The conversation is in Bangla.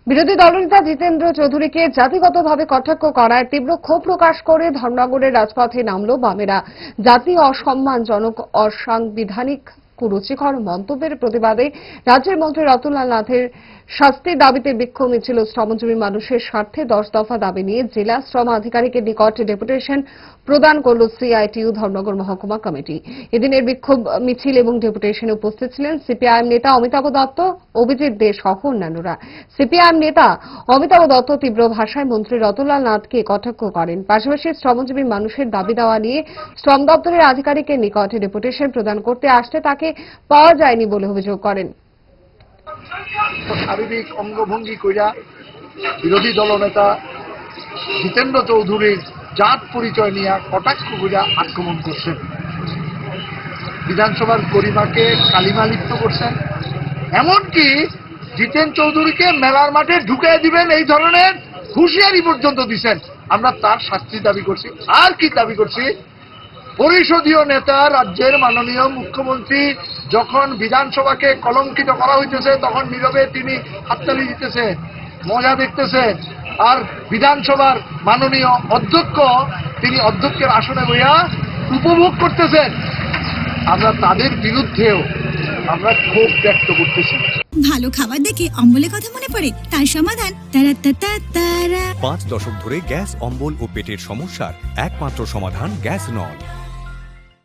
বিরোধী দলনেতা জিতেন্দ্র চৌধুরীকে জাতিগতভাবে কটাক্ষ করার তীব্র ক্ষোভ প্রকাশ করে ধর্মনগরের রাজপথে নামল বামেরা। জাতীয় অসম্মানজনক অসাংবিধানিক কুরুচিকর মন্তব্যের প্রতিবাদে রাজ্যের মন্ত্রী রতনলাল নাথের শাস্তির দাবিতে বিক্ষোভ মিছিল ও শ্রমজীবী মানুষের স্বার্থে 10 দফা দাবি নিয়ে জেলা শ্রম আধিকারিকের নিকট ডেপুটেশন প্রদান করল সিআইটিইউ ধর্মনগর মহকুমা কমিটি। এদিনের বিক্ষোভ মিছিল এবং ডেপুটেশনে উপস্থিত ছিলেন সিপিআইএম নেতা অমিতাভ দত্ত, অভিজিৎ দে সহ অন্যান্যরা। সিপিআইএম নেতা অমিতাভ দত্ত তীব্র ভাষায় মন্ত্রী রতনলাল নাথকে কটাক্ষ করেন। পাশাপাশি শ্রমজীবী মানুষের দাবি দেওয়া নিয়ে শ্রম দপ্তরের আধিকারিকের নিকট ডেপুটেশন প্রদান করতে আসতে তাকে পাওয়া যায়নি বলে অভিযোগ করেন। শারীরিক অঙ্গভঙ্গি কইরা বিরোধী দলনেতা জিতেন্দ্র চৌধুরীর জাত পরিচয় নিয়ে কটাক্ষ কইরা আক্রমণ করছেন, বিধানসভার গরিমাকে কালিমা লিপ্ত করছেন, এমনকি জিতেন চৌধুরীকে মেলার মাঠে ঢুকিয়ে দিবেন এই ধরনের হুঁশিয়ারি পর্যন্ত দিচ্ছেন। আমরা তার শাস্তি দাবি করছি। আর কি দাবি করছি? পরিষদীয় নেতা রাজ্যের মাননীয় মুখ্যমন্ত্রী যখন বিধানসভাকে কলঙ্কিত করা হইতেছে তখন নীরবে তিনি হাততালি দিতেছেন, মজা দেখতেছেন। আর বিধানসভার মাননীয় অধ্যক্ষ তিনি অধ্যক্ষের আসনে বইয়া উপভোগ করতেছেন। আমরা তাদের বিরুদ্ধেও আমরা ক্ষোভ ব্যক্ত করতেছি। ভালো খাবার দেখে অম্বলের কথা মনে পড়ে, তার সমাধান তারা। 5 দশক ধরে গ্যাস, অম্বল ও পেটের সমস্যার একমাত্র সমাধান গ্যাস নল।